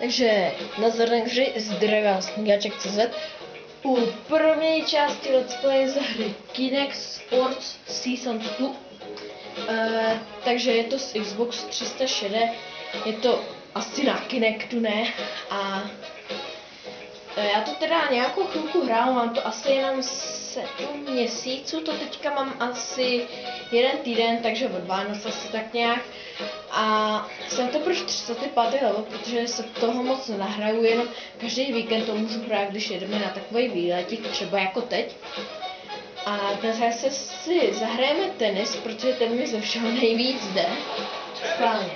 Takže nazdar zdravím vás Snigaček.cz u první části Let's Play z hry Kinect Sports Season 2. Takže je to z Xbox 360, je to asi na Kinectu, ne? A já to teda nějakou chvilku hrál, mám to asi jenom 7 měsíců, to teďka mám asi 1 týden, takže od Vánoc asi tak nějak. A jsem to pro 35. level, protože se toho moc nenahraju, jenom každý víkend to můžu hrát, když jedeme na takový výletík, třeba jako teď. A dneska se si zahrajeme tenis, protože ten mi ze všeho nejvíc jde. Schválně.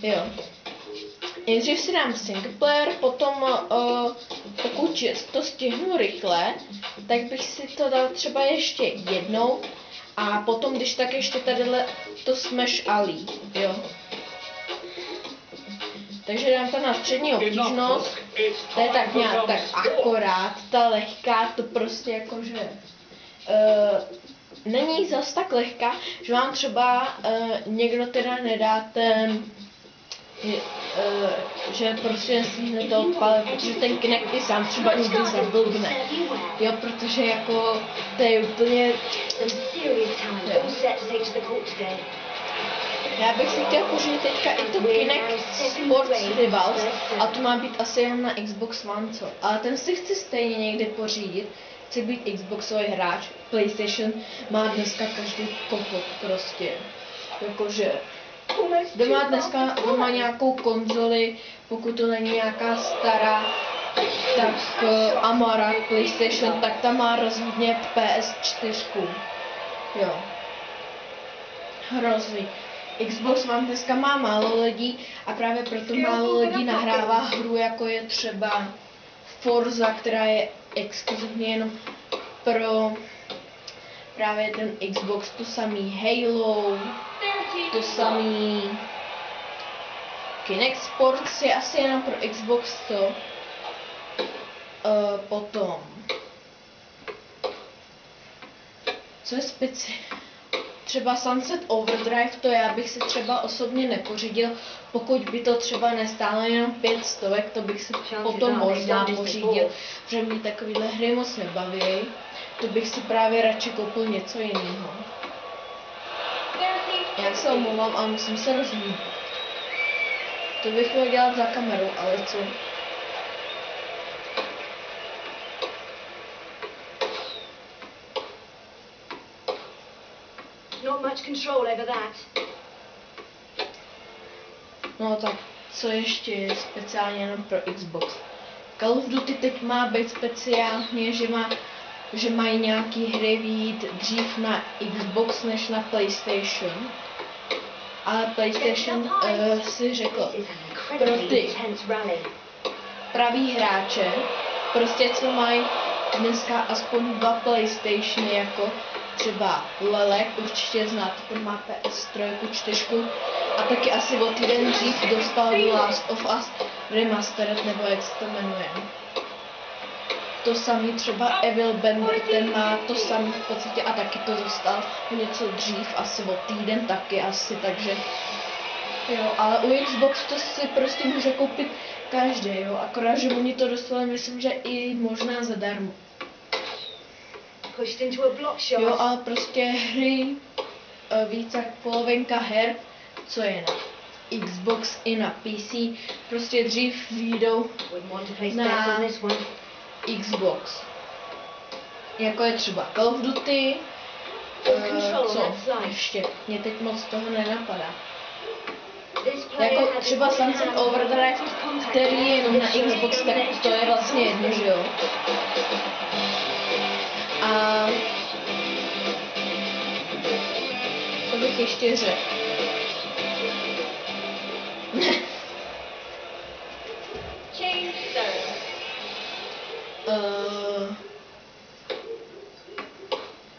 Jo. Nejdřív si dám single player, potom pokud to stihnu rychle, tak bych si to dal třeba ještě jednou. A potom, když tak ještě tadyhle to Smash Ali, jo. Takže dám to na střední obtížnost, to je tak nějak tak akorát, ta lehká, to prostě jakože není zas tak lehká, že vám třeba někdo teda nedá ten, že prostě nesmíne to odpalit, protože ten Kinect i sám třeba někdy zablbne, jo, protože jako to je úplně, jo. Já bych si chtěl pořídit teďka i to Kinect Sports Rivals a to má být asi jen na Xbox One, co? Ale ten si chci stejně někdy pořídit, chci být Xboxový hráč, PlayStation má dneska každý kompot prostě, jakože doma nějakou konzoli, pokud to není nějaká stará, tak a má rád PlayStation, tak tam má rozhodně PS4. Jo. Hrozný. Xbox One dneska má málo lidí a právě proto málo lidí nahrává hru, jako je třeba Forza, která je exkluzivně jenom pro právě ten Xbox, to samý Halo, to samý Kinect Sports je asi jenom pro Xbox, to potom co je třeba Sunset Overdrive, to já bych si třeba osobně nepořídil, pokud by to třeba nestálo jenom 500, to bych si potom možná pořídil, protože mě takovýhle hry moc nebaví, to bych si právě radši koupil něco jiného. Já se omlouvám, ale musím se rozhodnout. To bych měl dělat za kamerou, ale co? Not much control over that. No tak, co ještě je speciálně jenom pro Xbox? Call of Duty teď má být speciálně, že mají nějaký hry vyjít dřív na Xbox než na PlayStation. Ale PlayStation si řekl pro ty pravý hráče, prostě co mají dneska aspoň 2 PlayStationy, jako třeba Lelek, určitě znáte, ten má PS3, 4 a taky asi o týden dřív dostal The Last of Us Remastered, nebo jak se to jmenuje. To samý třeba Evil Bender, ten má to samý v podstatě a taky to dostal něco dřív, asi o týden taky asi, takže jo, ale u Xbox to si prostě může koupit každý, jo, akorát, že oni to dostali, myslím, že i možná zadarmo. Jo, ale prostě hry, víc jak polovinka her, co je na Xbox i na PC, prostě dřív vyjdou na Xbox. Jako je třeba Call of Duty, co ještě, mě teď moc toho nenapadá. Jako třeba Sunset Overdrive, který je jenom na Xbox, tak to je vlastně jedno, že jo. A co bych ještě řekl?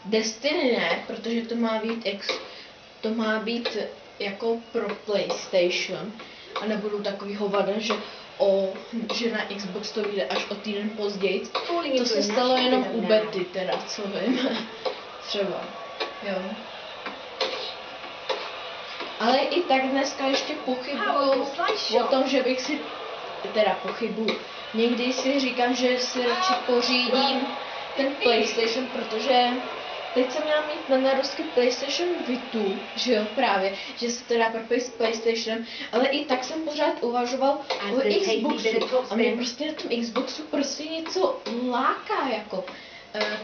Destiny ne, protože to má být jako pro PlayStation a nebudu takový hovada, že na Xbox to vyjde až o týden později. To se stalo jenom u bety teda, co vím. Třeba, jo. Ale i tak dneska ještě pochybuju o tom, že bych si teda pochybuju. Někdy si říkám, že si radši pořídím ten PlayStation, protože teď jsem měla mít na narozky PlayStation Vitu, že jo, právě, že se teda propojí s PlayStationem, ale i tak jsem pořád uvažoval o Xboxu a mě prostě na tom Xboxu prostě něco láká, jako.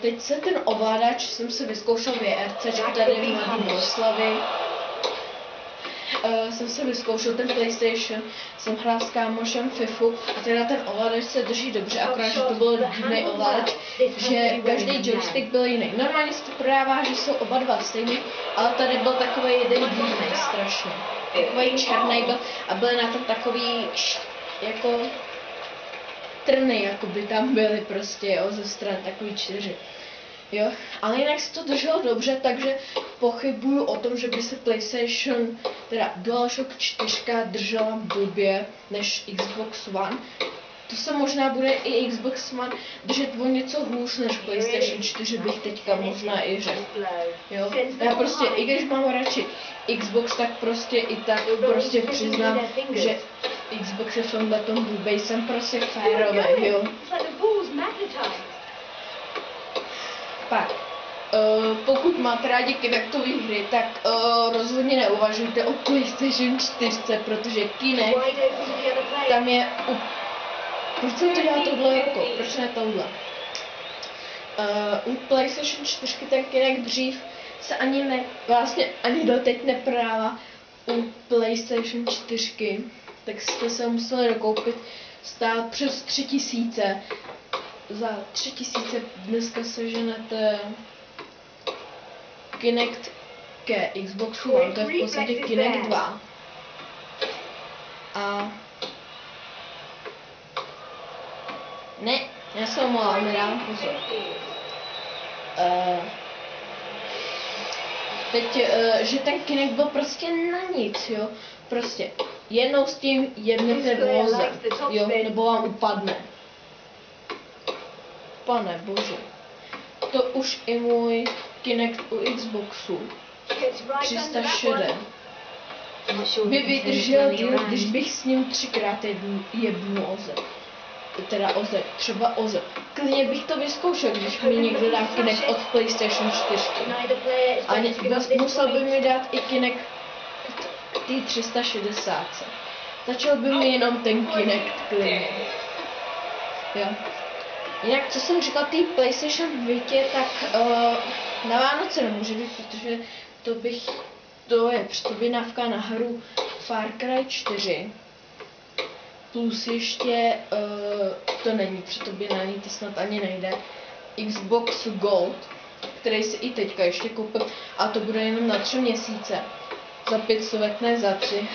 Teď se ten ovladač jsem si vyzkoušel VRCčku tady v Mladé Boleslavi. Jsem si vyzkoušel ten PlayStation, jsem hrál s kámošem FIFU a teda ten ovladač se drží dobře, akorát, že to byl divný ovladač, že každý joystick byl jiný. Normálně se to prodává, že jsou oba dva stejný, ale tady byl takový jeden divný strašně. Takový černý byl a byly na tom takový jako trny, jako by tam byly prostě, jo, ze stran takový 4. Jo, ale jinak se to drželo dobře, takže pochybuju o tom, že by se PlayStation, teda DualShock 4 držela blbě než Xbox One. To se možná bude i Xbox One držet o něco hůř než PlayStation 4, bych teďka možná i řekl. Jo, já prostě, i když mám radši Xbox, tak prostě i tak prostě přiznám, že Xbox je v tomhletom blbej, jsem prostě férový, jo. Pak, pokud máte rádi Kinectové hry, tak rozhodně neuvažujte o PlayStation 4, protože Kinect, tam je proč jsem to dělal tohle jako? Proč ne tohle? U PlayStation 4 ten Kinect dřív se vlastně ani doteď neprodává u PlayStation 4, tak jste se museli dokoupit, stál přes 3000. Za 3000 dneska seženete Kinect ke Xboxu One, to je v podstatě Kinect 2. A ne, já se omlouvám, nedám pozor. Teď, že ten Kinect byl prostě na nic, jo. Prostě jednou s tím jednete vozem, jo, nebo vám upadne. Pane bože, to už i můj Kinect u Xboxu 360 by vydržel díl, když bych s ním 3krát jebnu ozeb. Teda ozeb, třeba ozeb. Klidně bych to vyzkoušel, když mi někdo dá Kinect od PlayStation 4. A musel by mi dát i Kinect k té 360. Začal by mi jenom ten Kinect klidně. Jo. Jinak, co jsem říkal té PlayStation Vitě, tak na Vánoce nemůže být, protože to je předobjednávka na hru Far Cry 4. Plus ještě, to není předobjednaný, to snad ani nejde, Xbox Gold, který si i teďka ještě koupil, a to bude jenom na 3 měsíce. Za 500, ne za 3.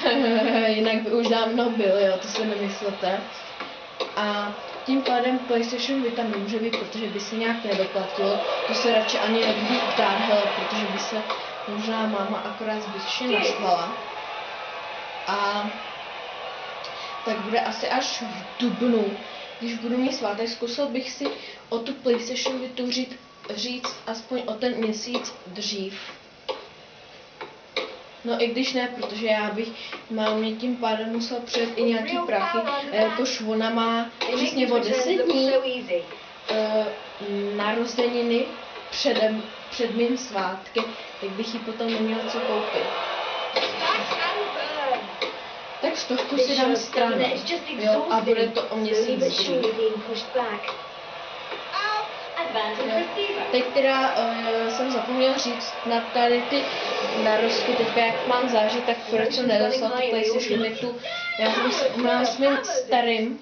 Jinak by už dávno byl, jo, to si nemyslete. A tím pádem PlayStation Vita nemůže být, protože by se nějak nedoplatilo. To se radši ani nebudu utárhel, protože by se možná máma akorát zbytečně naštvala. A tak bude asi až v dubnu, když budu mít svátek, zkusil bych si o tu PlayStation Vitu říct aspoň o ten měsíc dřív. No i když ne, protože já bych mámě tím pádem musel přijet i nějaký prachy, jakož ona má přesně o 10 dní narozeniny před mým svátkem, tak bych jí potom neměl co koupit. Tak 100 si dám stranou, jo, a bude to o měsíc dřív. Teď teda jsem zapomněl říct na tady ty narozky, teďka jak mám září, tak proč jsem nedostal tu PlayStation Vitu. Já jsem se umyla s mým starým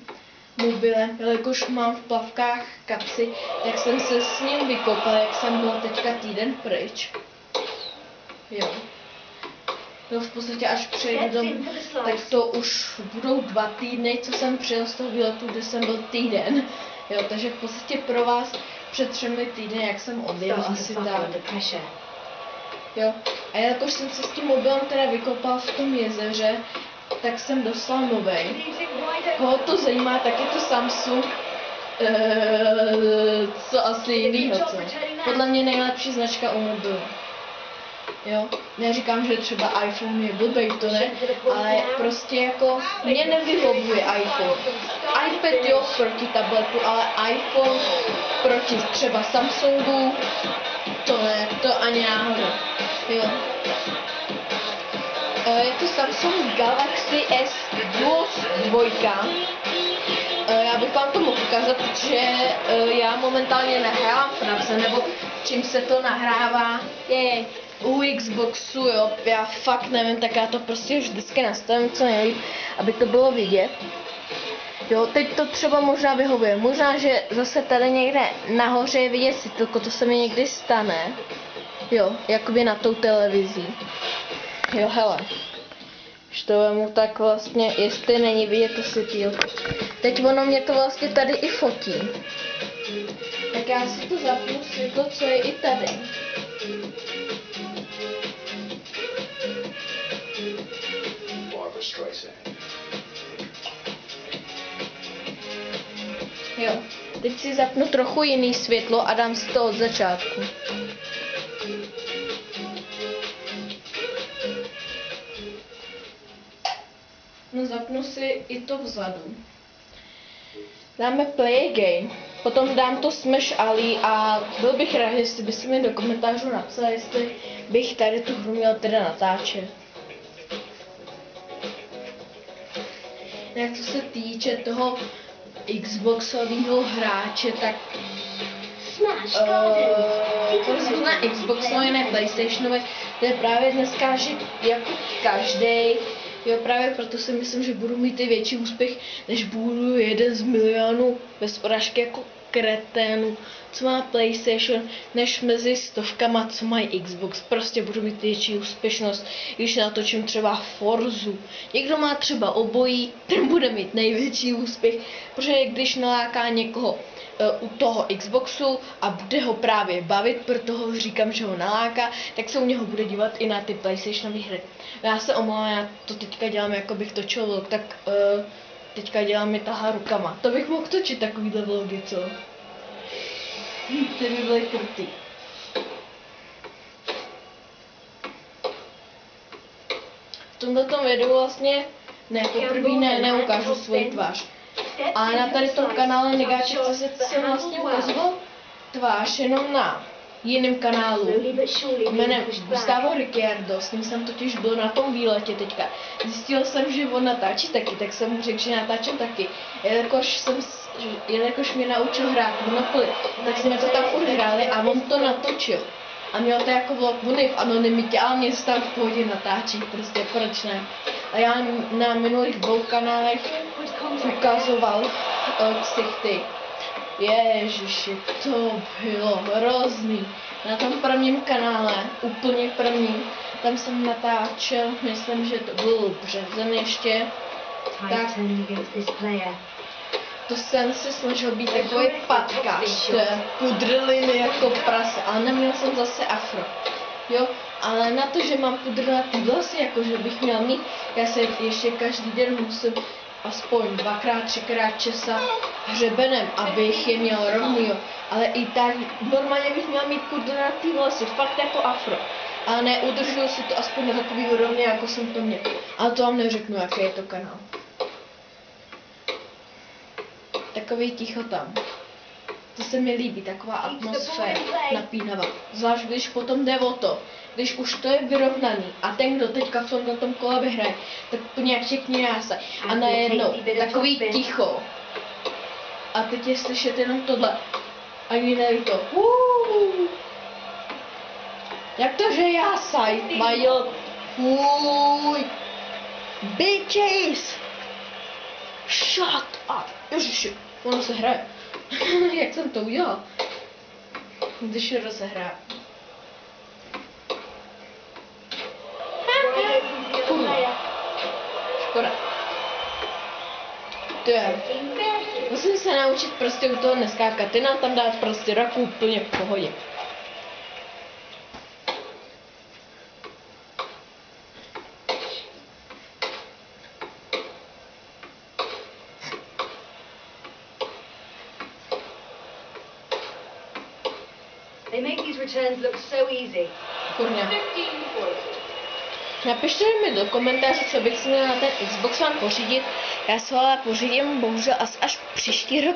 mobilem, jelikož mám v plavkách kapsy, tak jsem se s ním vykopal, jak jsem byl teďka týden pryč. Jo. No v podstatě až přejdu domů, tak to už budou 2 týdny, co jsem přijel z toho výletu, kde jsem byl týden. Jo, takže v podstatě pro vás před 3 týdny, jak jsem odjel, asi tak. Jo, a jakož jsem se s tím mobilem teda vykopal v tom jezeře, tak jsem dostal novej. Koho to zajímá, tak je to Samsung. Co asi jinýho, co? Podle mě nejlepší značka u mobilu. Jo, neříkám, že třeba iPhone je blbej, to ne, ale prostě jako mě nevyhovuje iPhone. iPad jo proti tabletu, ale iPhone proti třeba Samsungu, to ne, to ani náhodou. Jo. Je to Samsung Galaxy S Duos 2. Já bych vám to mohl ukázat, protože já momentálně nahrávám Fraze, nebo čím se to nahrává je u Xboxu, jo, já fakt nevím, tak já to prostě už vždycky nastavím co nejlíp, aby to bylo vidět. Jo, teď to třeba možná vyhovuje, možná, že zase tady někde nahoře je vidět světlo, to se mi někdy stane, jo, jakoby na tou televizí. Jo, hele. Když to vemu, tak vlastně, jestli není vidět to světýlko. Teď ono mě to vlastně tady i fotí. Tak já si to zapnu světlo, co je i tady. Jo, teď si zapnu trochu jiný světlo a dám si to od začátku. No zapnu si i to vzadu. Dáme play again. Potom dám to Smash Ali a byl bych rád, jestli byste mi do komentářů napsali, jestli bych tady tu hru měl teda natáčet. Jak co se týče toho Xboxového hráče, tak to na Xboxové, ne PlayStationové, to je právě dneska, že jako každý. Jo, právě proto si myslím, že budu mít i větší úspěch, než budu jeden z milionů bez porážky jako kreténů, co má PlayStation, než mezi stovkama, co mají Xbox. Prostě budu mít větší úspěšnost, když natočím třeba Forzu. Někdo má třeba obojí, ten bude mít největší úspěch, protože když naláká někoho u toho Xboxu a bude ho právě bavit, proto říkám, že ho naláká, tak se u něho bude dívat i na ty PlayStationové hry. Já se omlouvám, já to teďka dělám, jako bych točil vlog, tak teďka dělám mi tahá rukama. To bych mohl točit takovýhle vlogy, co? Ty by byly krutý. V tomto videu vlastně poprvé neukážu svoji tvář. A na tady tom kanále Negáček.cz jsem vlastně ukazoval tvář jenom na jiném kanálu jménem Gustavo Ricciardo, s ním jsem totiž byl na tom výletě teďka. Zjistil jsem, že on natáčí taky, tak jsem mu řekl, že natáčím taky. Jelikož mě naučil hrát Monopoly, tak jsme to tam odehráli a on to natočil. A měl to jako vlog, on je v anonymitě, ale mě se tam v pohodě natáčí, prostě proč ne. A já na minulých dvou kanálech ukazoval ksichty. Ježiši, to bylo hrozný. Na tom prvním kanále, úplně prvním, tam jsem natáčel, myslím, že to byl březen ještě, tak to jsem se snažil být takový patkář, pudrliny jako prase, ale neměl jsem zase afro. Jo, ale na to, že mám pudrnatý vlasy, jakože bych měl mít, já se ještě každý den musím aspoň 2x, 3x česat hřebenem, abych je měl rovný, jo. Ale i tak normálně bych měl mít pudrnatý vlasy, fakt jako afro. Ale ne, udržuju si to aspoň na takový úrovni, jako jsem to měl. Ale to vám neřeknu, jaký je to kanál. Takový ticho tam. To se mi líbí, taková atmosféra napínavá. Zvlášť když potom jde o to, když už to je vyrovnaný a ten, kdo teďka v tomto kole vyhraje, tak úplně jak všechny jása. A najednou takový ticho. A teď je slyšet jenom tohle. Ani neví to. Jak to, že jásaj? Mají bitches! Shut up! Ježiši, ono se hraje. Jak jsem to udělal? Když je rozehrá. Škoda. To je. Musím se naučit prostě u toho neskákat. Ty nám tam dát prostě raku úplně v pohodě. They make these returns look so easy. Kurňa. Napište mi do komentářů, co bych si měla na ten Xbox One pořídit. Já si ho ale pořídím bohužel až příští rok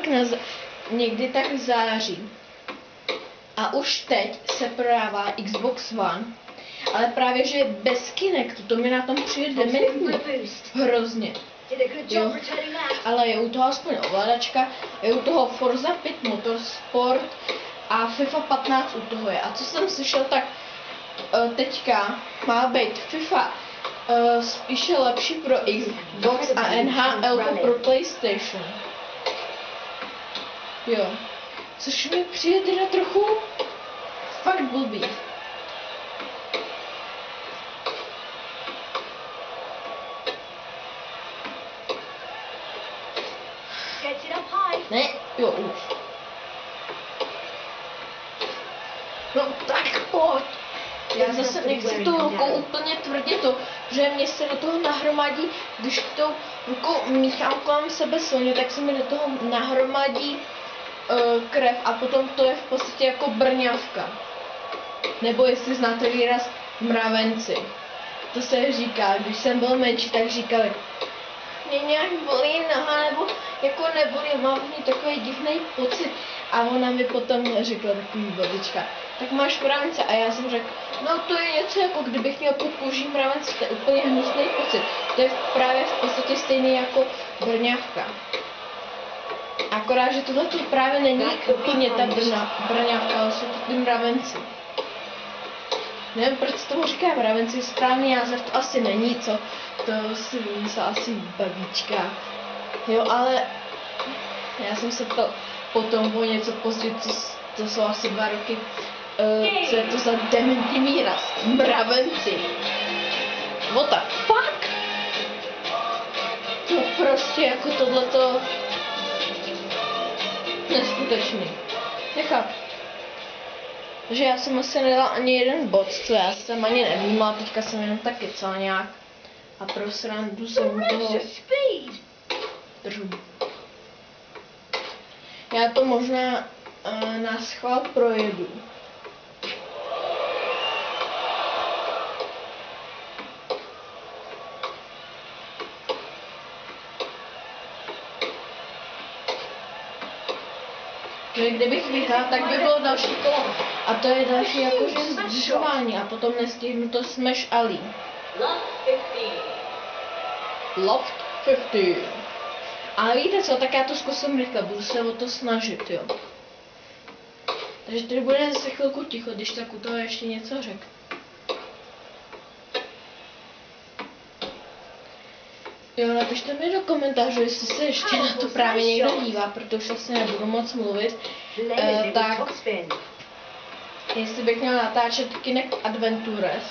někdy tak v září. A už teď se prodává Xbox One, ale právě že bez Kinectu, to mi na tom přijde dementní. Hrozně. Jo, ale je u toho aspoň ovladačka, je u toho Forza 5 Motorsport a FIFA 15 u toho je. A co jsem slyšel, tak teďka má být FIFA spíše lepší pro Xbox a NHL pro PlayStation. Jo. Což mi přijde teda trochu fakt blbý. Ne, jo, už. No tak pojď. Já zase nechci tou rukou úplně tvrdě to, že mě se do toho nahromadí, když tou rukou míchám kolem sebe silně, tak se mi do toho nahromadí krev a potom to je v podstatě jako brňavka. Nebo jestli znáte výraz mravenci. To se říká, když jsem byl menší, tak říkali, mě nějak bolí noha, nebo jako nebolí, mám v ní takový divný pocit. A ona mi potom řekla takový babička, tak máš mravence. A já jsem řekl, no to je něco jako kdybych měl pod kůží mravence, to je úplně hnusný pocit. To je právě v podstatě stejný jako brňavka. Akorát, že tohle to právě není úplně ta brňavka, ale jsou to ty mravenci. Nevím, proč se tomu říká mravenci, správný název to asi není, co? To si vymyslela asi babička. Jo, ale já jsem se ptal potom o něco později, to jsou asi 2 roky, co je to za dementní výraz? Mravenci. What the fuck? To prostě jako tohleto neskutečný. Nechápu. Takže já jsem asi nedala ani jeden bod, co já jsem ani nevnímala, teďka jsem jenom tak kecala nějak. A pro srandu jsem u toho držu. Já to možná na schvál projedu. Že kdybych vyhrál, tak by bylo další kolo. A to je další jakože zdržování a potom nestihnu to Smash Ali. Loft 50. Ale víte co, tak já to zkusím rychle, budu se o to snažit, jo. Takže tady bude zase chvilku ticho, když tak u toho ještě něco řeknu. Jo, napište mi do komentářů, jestli se ještě na to právě někdo dívá, protože asi nebudu moc mluvit, tak jestli bych měla natáčet Kinect Adventures.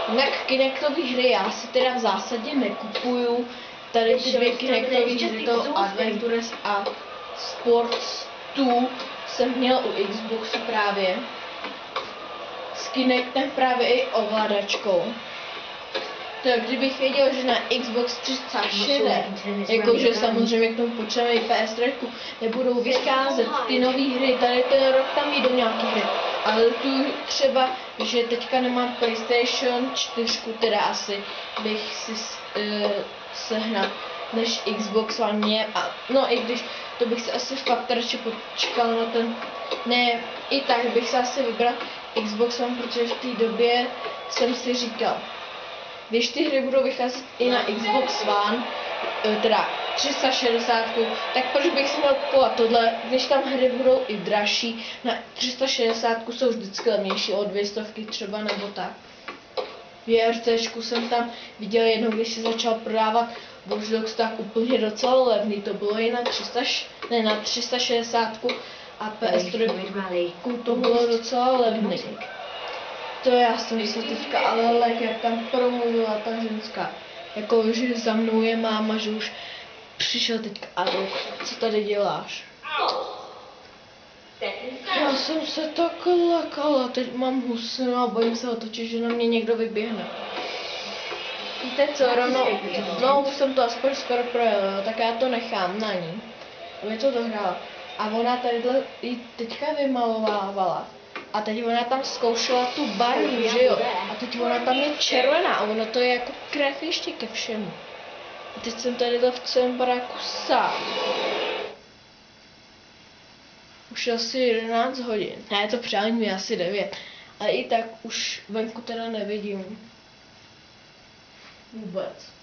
Jinak Kinectové hry já si teda v zásadě nekupuju, tady ty 2 Kinectové hry, to Adventures a Sports 2 jsem měl u Xboxu právě. S Kinectem právě i ovladačkou. Tak kdybych věděl, že na Xbox 360, jakože samozřejmě k tomu potřebujeme i PS3, nebudou vycházet ty nové hry, tady ten rok tam jdou nějaké hry, ale tu třeba, že teďka nemám PlayStation 4, teda asi bych si sehnal než Xbox One, a no i když to bych si asi fakt radši počkal na ten, ne, i tak bych se asi vybral Xbox One, protože v té době jsem si říkal, když ty hry budou vycházet i na Xbox One, teda 360, tak proč bych si měl kupovat tohle, když tam hry budou i dražší, na 360 jsou vždycky levnější o 200 třeba nebo tak. V RCčku jsem tam viděl jednou, když se začal prodávat Watch Dogs, tak úplně docela levný, to bylo i na 360 a PS3 to bylo docela levný. To já jsem se teďka, ale jak tam promluvila ta ženská, jako že za mnou je máma, že už přišel teďka Adolf, co tady děláš? Já jsem se tak lekala, teď mám husinu a bojím se otočit, že na mě někdo vyběhne. Víte co, rovnou, no už jsem to aspoň skoro projel, tak já to nechám na ní, aby to dohrála. A ona tadyhle i teďka vymalovávala. A teď ona tam zkoušela tu barvu, že jo? A teď ona tam je červená a ono to je jako krev ještě ke všemu. A teď jsem tadyhle v celém baráku sám. Už je asi 11 hodin. Ne, to přání je asi 9. Ale i tak už venku teda nevidím. Vůbec.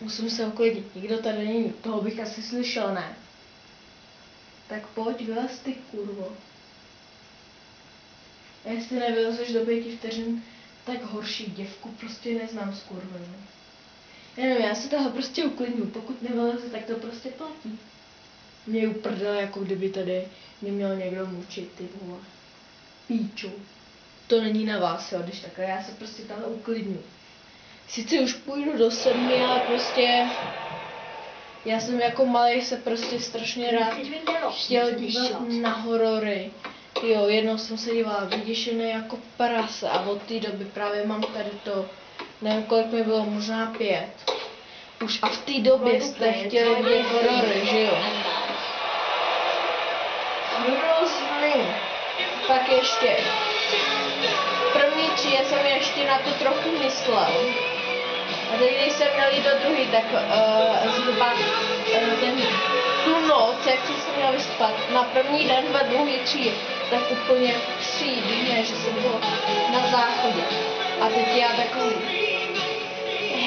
Musím se uklidnit, nikdo tady není, toho bych asi slyšel, ne? Tak pojď, vylez ty kurvo. A jestli nevylezeš do 5 vteřin, tak horší děvku prostě neznám skurvenou. Já nevím, já se toho prostě uklidnu, pokud nevyleze, tak to prostě platí. Mě je uprdele, jako kdyby tady neměl někdo mučit, ty vole. Píču. To není na vás, jo, když takhle, já se prostě tady uklidnu. Sice už půjdu do 7, ale prostě já jsem jako malý se prostě strašně rád chtěl dívat na horory. Jo, jednou jsem se dívala vyděšený jako prase a od té doby právě mám tady to, nevím kolik mi bylo, možná 5. Už a v té době jste chtěli vidět horory, že jo? Hrozný. Pak ještě. První 3 jsem ještě na to trochu myslel. A teď, když jsem měl jít do druhý, tak zhruba tu noc, jak jsem se měl vyspat, na první den ve druhý 3, tak úplně přídivně, že jsem byl na záchodě. A teď já takový,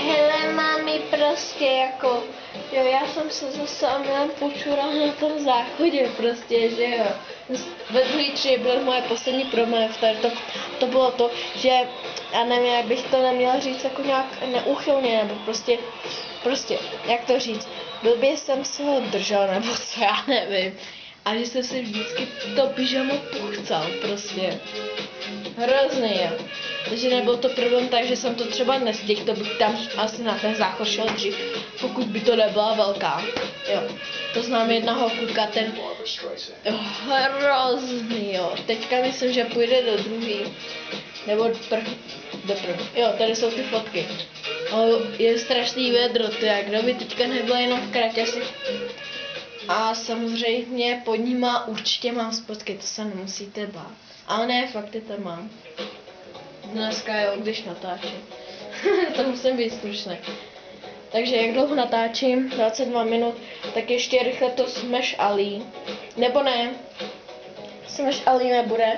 hele mami, prostě jako, jo, já jsem se zase omylem počural na tom záchodě, prostě, že jo. Ve druhý 3 byly moje poslední problémy, to bylo to, že já nevím, jak bych to neměla říct jako nějak neúchylně, nebo prostě, jak to říct, blbě jsem se ho držel, nebo co, já nevím. A že jsem si vždycky to pyžamo pochcal, prostě. Hrozný, jo. Takže nebyl to problém tak, že jsem to třeba nestihl, to bych tam asi na ten záchod šel dřív, pokud by to nebyla velká. Jo. To znám jednoho kluka, ten hrozný, jo. Teďka myslím, že půjde do druhý, nebo do první. Jo, tady jsou ty fotky. Je strašný vedro, to jak kdo by teďka nebyl jenom v kraťasi. A samozřejmě pod nima určitě mám spotky, to se nemusíte bát. Ale ne, fakt je tam mám. Dneska jo, když natáčím. To musím být slušný. Takže jak dlouho natáčím? 22 minut. Tak ještě rychle to Smash Ali. Nebo ne? Smash Ali nebude.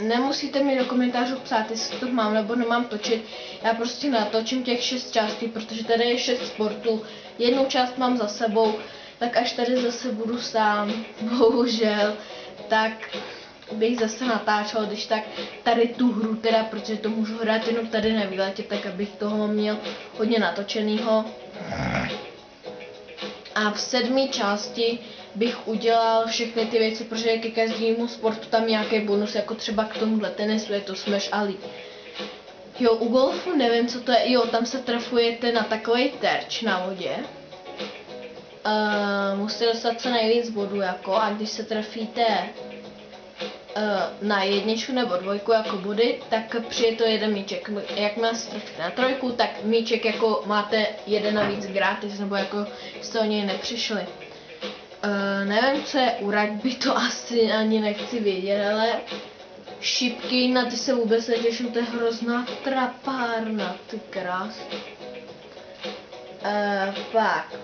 Nemusíte mi do komentářů psát, jestli to mám nebo nemám točit. Já prostě natočím těch 6 částí, protože tady je 6 sportů. Jednu část mám za sebou, tak až tady zase budu sám, bohužel, tak bych zase natáčel, když tak tady tu hru teda, protože to můžu hrát jenom tady na výletě, tak abych toho měl hodně natočenýho. A v 7. části bych udělal všechny ty věci, protože ke každému sportu tam nějaký bonus, jako třeba k tomuhle tenisu je to Smash Ali. Jo, u golfu nevím, co to je, jo, tam se trefujete na takový terč na vodě. Musíte dostat co nejvíc bodů, jako, a když se trefíte na 1 nebo 2 jako body, tak přijde to 1 míček. Jakmile se trefíte na 3, tak míček jako máte 1 navíc gratis, nebo jako jste o něj nepřišli. Nevím, co je u rugby, to asi ani nechci vědět, ale šipky, na ty se vůbec netěším, to je hrozná trapárna, ty krás. Pak.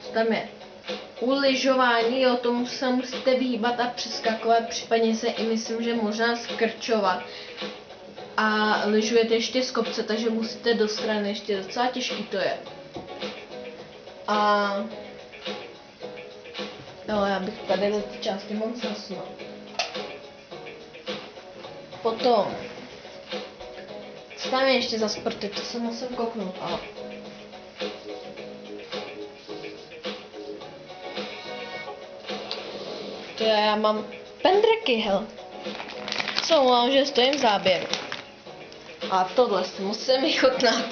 Co tam je? U lyžování, jo, tomu se musíte vyhýbat a přeskakovat, případně se i myslím, že možná skrčovat. A lyžujete ještě z kopce, takže musíte do strany, ještě docela těžký to je. A jo, já bych tady do té části moc zasnul. Potom, co tam je ještě za sporty, to se musím kouknout, ale. To já mám pendreky, hel. Co mám, že stojím v záběru. A tohle si musím vychutnat.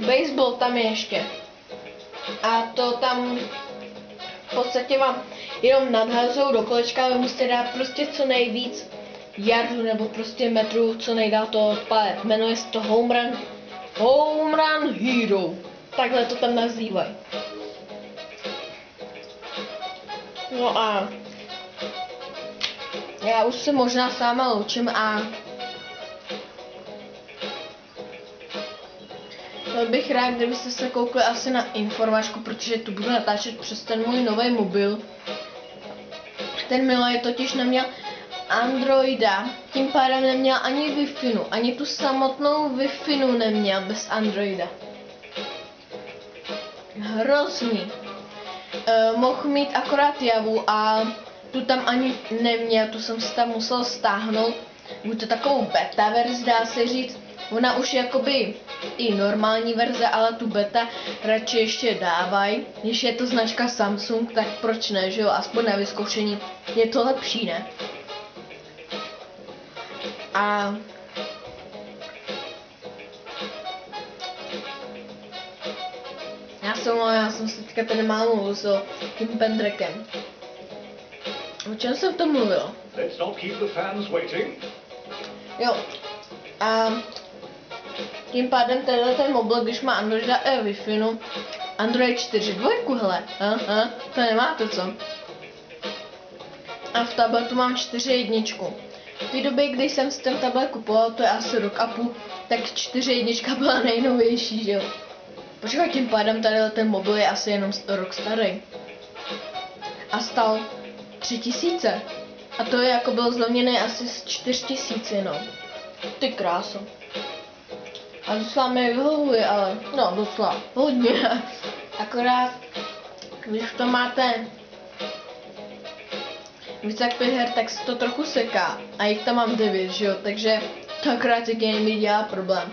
Baseball tam je ještě. A to tam podstatě vám jenom nadhazují do kolečka, ale musíte dát prostě co nejvíc jardu nebo prostě metrů, co nejdá to odpalet. Jmenuje se to Home Run Hero. Takhle to tam nazývají. No a já už se možná s váma loučím a byl bych rád, kdybyste se koukli asi na informačku, protože tu budu natáčet přes ten můj nový mobil. Ten Milo totiž neměl Androida, tím pádem neměl ani Wi-Fi, ani tu samotnou Wi-Fi neměl bez Androida. Hrozný. Mohl mít akorát Javu a tu tam ani neměl, tu jsem si tam musel stáhnout. Buď to takovou beta verzi, dá se říct. Ona už jakoby i normální verze, ale tu beta radši ještě dávají. Když je to značka Samsung, tak proč ne, že jo? Aspoň na vyzkoušení je to lepší, ne? A já jsem se teďka tady málo mluvil s tím pendrekem. O čem jsem to mluvil? Let's not keep the fans waiting. Jo. A tím pádem ten mobil, když má Androida a Wi-Fi, Android 4.2, hele, to nemáte co. A v tabletu mám 4.1. V té době, když jsem si ten tablet kupoval, to je asi rok a půl, tak 4.1 byla nejnovější, že jo. Počkej, tím pádem tady ten mobil je asi jenom rok starý. A stal 3000. A to je jako byl zlevněný asi z 4000, no. Ty kráso. A docela mi vyhovuje, ale no docela hodně. Akorát, když to máte víc jak 5 her, tak se to trochu seká. A jich tam mám 9, že jo, takže to akorát taky mi dělá problém.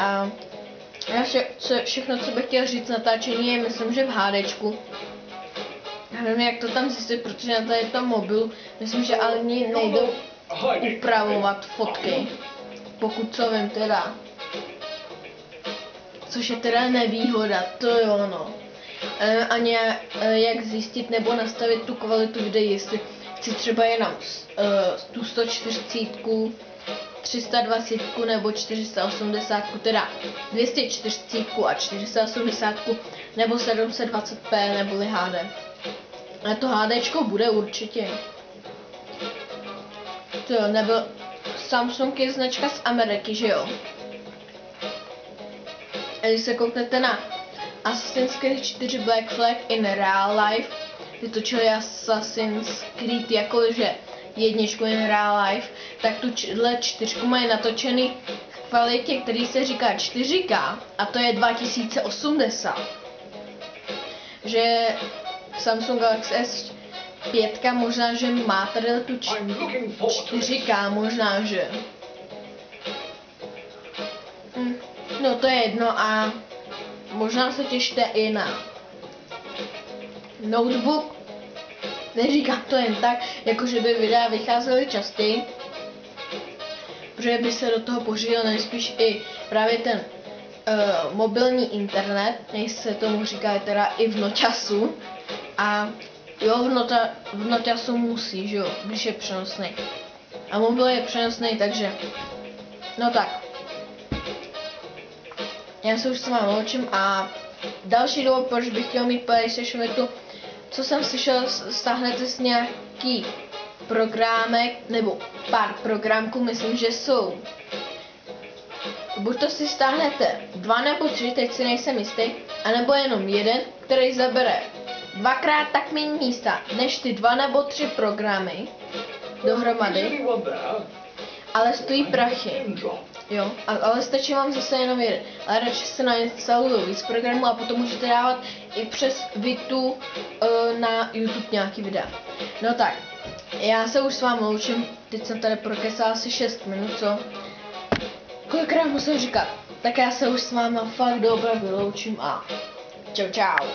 A já všechno, co bych chtěl říct natáčení, je myslím, že v HDčku. Já nevím, jak to tam zjistit, protože na tady tom mobilu, myslím, že ani nejde upravovat fotky. Pokud co vím teda. Což je teda nevýhoda, to je ono. Ani jak zjistit nebo nastavit tu kvalitu videí, jestli chci třeba jenom tu 140, 320 nebo 480, teda 240 a 480 nebo 720p neboli HD. A to HDčko bude určitě. To nebo Samsung je značka z Ameriky, že jo? A když se kouknete na Assassin's Creed 4 Black Flag in Real Life, vytočili Assassin's Creed jakože jedničku in Real Life, tak tuhle 4 mají natočený v kvalitě, který se říká 4K a to je 2080. Že Samsung Galaxy S5 možná, že má tady tu 4K, možná, že. No to je jedno a možná se těšte i na notebook. Neříkám to jen tak, jakože by videa vycházely častěji, protože by se do toho pořídil nejspíš i právě ten mobilní internet, než se tomu říká teda i v noťasu. A jo, v noťasu musí, že jo, když je přenosný. A mobil je přenosný, takže no tak. Já se už s vámi loučím a další důvod, proč bych chtěl mít PlayStation Vitu, co jsem slyšel, stáhnete s nějaký programek, nebo pár programků, myslím, že jsou. Buď to si stáhnete 2 nebo 3, teď si nejsem jistý, anebo jenom jeden, který zabere 2krát tak méně místa, než ty 2 nebo 3 programy dohromady, ale stojí prachy. Jo, ale stačí vám zase jenom jeden. Ale radši se nainstalují víc programů a potom můžete dávat i přes Vitu na YouTube nějaký videa. No tak, já se už s vámi loučím, teď jsem tady prokesal asi 6 minut, co? Kolikrát musím říkat? Tak já se už s váma fakt doopravdy loučím a čau čau.